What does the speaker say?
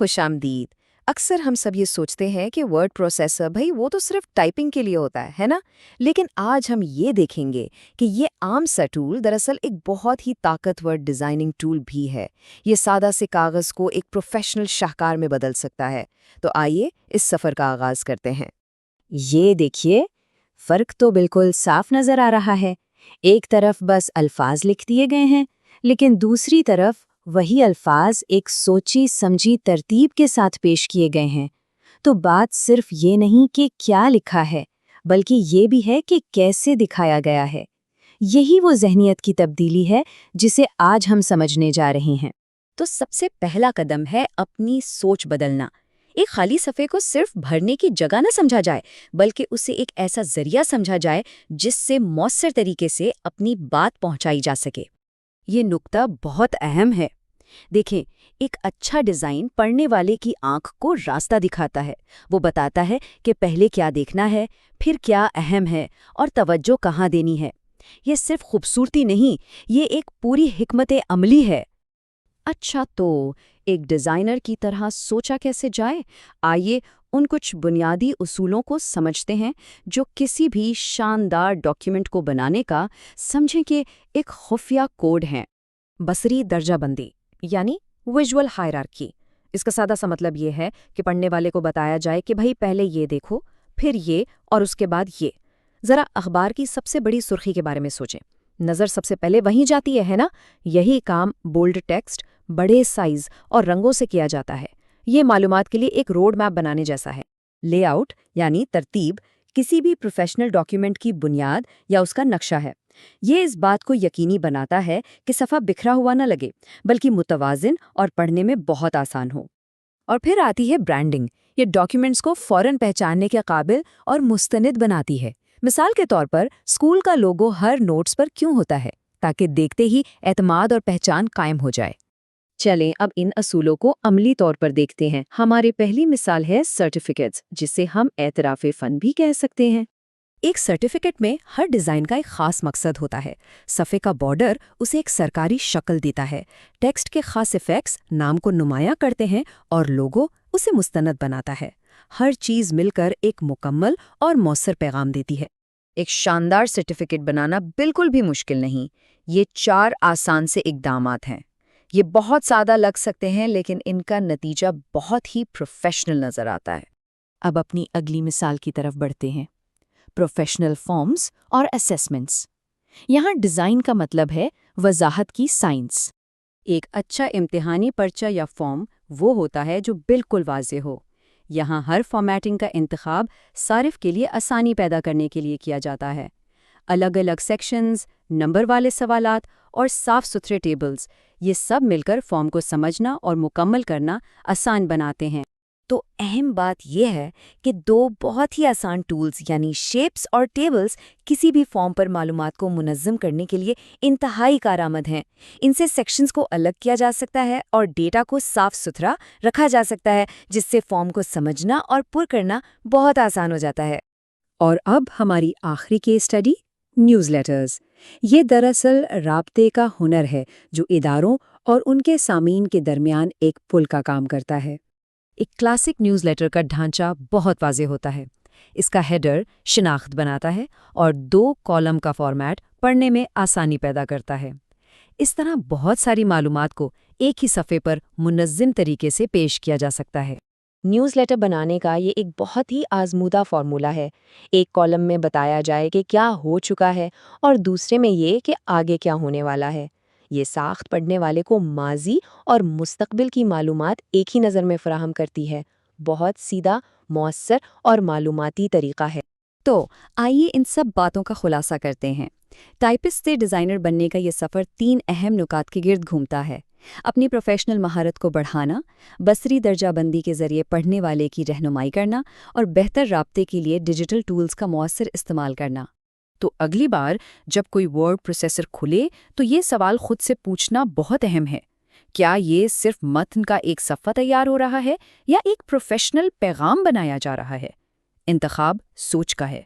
خوش آمدید۔ اکثر ہم سب یہ سوچتے ہیں کہ ورڈ پروسیسر بھائی وہ تو صرف ٹائپنگ کے لیے ہوتا ہے نا؟ لیکن آج ہم یہ دیکھیں گے کہ یہ عام سا ٹول دراصل ایک بہت ہی طاقتور ڈیزائننگ ٹول بھی ہے۔ یہ سادہ سے کاغذ کو ایک پروفیشنل شاہکار میں بدل سکتا ہے۔ تو آئیے اس سفر کا آغاز کرتے ہیں۔ یہ دیکھیے، فرق تو بالکل صاف نظر آ رہا ہے۔ ایک طرف بس الفاظ لکھ دیے گئے ہیں، لیکن دوسری طرف وہی الفاظ ایک سوچی سمجھی ترتیب کے ساتھ پیش کیے گئے ہیں۔ تو بات صرف یہ نہیں کہ کیا لکھا ہے، بلکہ یہ بھی ہے کہ کیسے دکھایا گیا ہے۔ یہی وہ ذہنیت کی تبدیلی ہے جسے آج ہم سمجھنے جا رہے ہیں۔ تو سب سے پہلا قدم ہے اپنی سوچ بدلنا۔ ایک خالی صفحے کو صرف بھرنے کی جگہ نہ سمجھا جائے، بلکہ اسے ایک ایسا ذریعہ سمجھا جائے جس سے مؤثر طریقے سے اپنی بات پہنچائی جا سکے۔ یہ نکتہ بہت اہم ہے۔ دیکھیں، ایک اچھا ڈیزائن پڑھنے والے کی آنکھ کو راستہ دکھاتا ہے۔ وہ بتاتا ہے کہ پہلے کیا دیکھنا ہے، پھر کیا اہم ہے اور توجہ کہاں دینی ہے۔ یہ صرف خوبصورتی نہیں، یہ ایک پوری حکمت عملی ہے۔ اچھا، تو ایک ڈیزائنر کی طرح سوچا کیسے جائے؟ آئیے ان کچھ بنیادی اصولوں کو سمجھتے ہیں جو کسی بھی شاندار ڈاکیومنٹ کو بنانے کا سمجھیں کہ ایک خفیہ کوڈ ہیں۔ بصری درجہ بندی یعنی ویژول ہائرارکی۔ اس کا سادہ سا مطلب یہ ہے کہ پڑھنے والے کو بتایا جائے کہ بھئی پہلے یہ دیکھو، پھر یہ اور اس کے بعد یہ۔ ذرا اخبار کی سب سے بڑی سرخی کے بارے میں سوچیں، نظر سب سے پہلے وہیں جاتی ہے نا؟ یہی کام بولڈ ٹیکسٹ، بڑے سائز اور رنگوں سے کیا جاتا ہے۔ یہ معلومات کے لیے ایک روڈ میپ بنانے جیسا ہے۔ لے آؤٹ یعنی ترتیب کسی بھی پروفیشنل ڈاکیومنٹ کی بنیاد یا اس کا نقشہ ہے۔ یہ اس بات کو یقینی بناتا ہے کہ صفحہ بکھرا ہوا نہ لگے، بلکہ متوازن اور پڑھنے میں بہت آسان ہو۔ اور پھر آتی ہے برانڈنگ۔ یہ ڈاکیومنٹس کو فوراً پہچاننے کے قابل اور مستند بناتی ہے۔ مثال کے طور پر اسکول کا لوگو ہر نوٹس پر کیوں ہوتا ہے؟ تاکہ دیکھتے ہی اعتماد اور پہچان قائم ہو جائے۔ چلیں اب ان اصولوں کو عملی طور پر دیکھتے ہیں۔ ہماری پہلی مثال ہے سرٹیفکیٹس، جسے ہم اعتراف فن بھی کہہ سکتے ہیں۔ ایک سرٹیفکیٹ میں ہر ڈیزائن کا ایک خاص مقصد ہوتا ہے۔ صفحے کا بارڈر اسے ایک سرکاری شکل دیتا ہے، ٹیکسٹ کے خاص ایفیکٹس نام کو نمایاں کرتے ہیں اور لوگو اسے مستند بناتا ہے۔ ہر چیز مل کر ایک مکمل اور مؤثر پیغام دیتی ہے۔ ایک شاندار سرٹیفکیٹ بنانا بالکل بھی مشکل نہیں۔ یہ 4 آسان سے اقدامات ہیں۔ یہ بہت سادہ لگ سکتے ہیں، لیکن ان کا نتیجہ بہت ہی پروفیشنل نظر آتا ہے۔ اب اپنی اگلی مثال کی طرف بڑھتے ہیں، پروفیشنل فارمز اور اسیسمنٹس۔ یہاں ڈیزائن کا مطلب ہے وضاحت کی سائنس۔ ایک اچھا امتحانی پرچہ یا فارم وہ ہوتا ہے جو بالکل واضح ہو۔ یہاں ہر فارمیٹنگ کا انتخاب صارف کے لیے آسانی پیدا کرنے کے لیے کیا جاتا ہے۔ الگ الگ سیکشنز، نمبر والے سوالات اور صاف ستھرے ٹیبلز، یہ سب مل کر فارم کو سمجھنا اور مکمل کرنا آسان بناتے ہیں۔ تو اہم بات یہ ہے کہ 2 بہت ہی آسان ٹولز یعنی شیپس اور ٹیبلز کسی بھی فارم پر معلومات کو منظم کرنے کے لیے انتہائی کارآمد ہیں۔ ان سے سیکشنز کو الگ کیا جا سکتا ہے اور ڈیٹا کو صاف ستھرا رکھا جا سکتا ہے، جس سے فارم کو سمجھنا اور پر کرنا بہت آسان ہو جاتا ہے۔ اور اب ہماری آخری کیس اسٹڈی، نیوز لیٹرز۔ یہ دراصل رابطے کا ہنر ہے جو اداروں اور ان کے سامعین کے درمیان ایک پل کا کام کرتا ہے۔ ایک کلاسک نیوز لیٹر کا ڈھانچہ بہت واضح ہوتا ہے۔ اس کا ہیڈر شناخت بناتا ہے اور 2 کالم کا فارمیٹ پڑھنے میں آسانی پیدا کرتا ہے۔ اس طرح بہت ساری معلومات کو ایک ہی صفحے پر منظم طریقے سے پیش کیا جا سکتا ہے۔ نیوز لیٹر بنانے کا یہ ایک بہت ہی آزمودہ فارمولہ ہے۔ ایک کالم میں بتایا جائے کہ کیا ہو چکا ہے اور دوسرے میں یہ کہ آگے کیا ہونے والا ہے۔ یہ ساخت پڑھنے والے کو ماضی اور مستقبل کی معلومات ایک ہی نظر میں فراہم کرتی ہے۔ بہت سیدھا، مؤثر اور معلوماتی طریقہ ہے۔ تو آئیے ان سب باتوں کا خلاصہ کرتے ہیں۔ ٹائپسٹ سے ڈیزائنر بننے کا یہ سفر 3 اہم نکات کے گرد گھومتا ہے: اپنی پروفیشنل مہارت کو بڑھانا، بصری درجہ بندی کے ذریعے پڑھنے والے کی رہنمائی کرنا، اور بہتر رابطے کے لیے ڈیجیٹل ٹولز کا مؤثر استعمال کرنا۔ تو اگلی بار جب کوئی ورڈ پروسیسر کھلے تو یہ سوال خود سے پوچھنا بہت اہم ہے: کیا یہ صرف متن کا ایک صفحہ تیار ہو رہا ہے یا ایک پروفیشنل پیغام بنایا جا رہا ہے؟ انتخاب سوچ کا ہے۔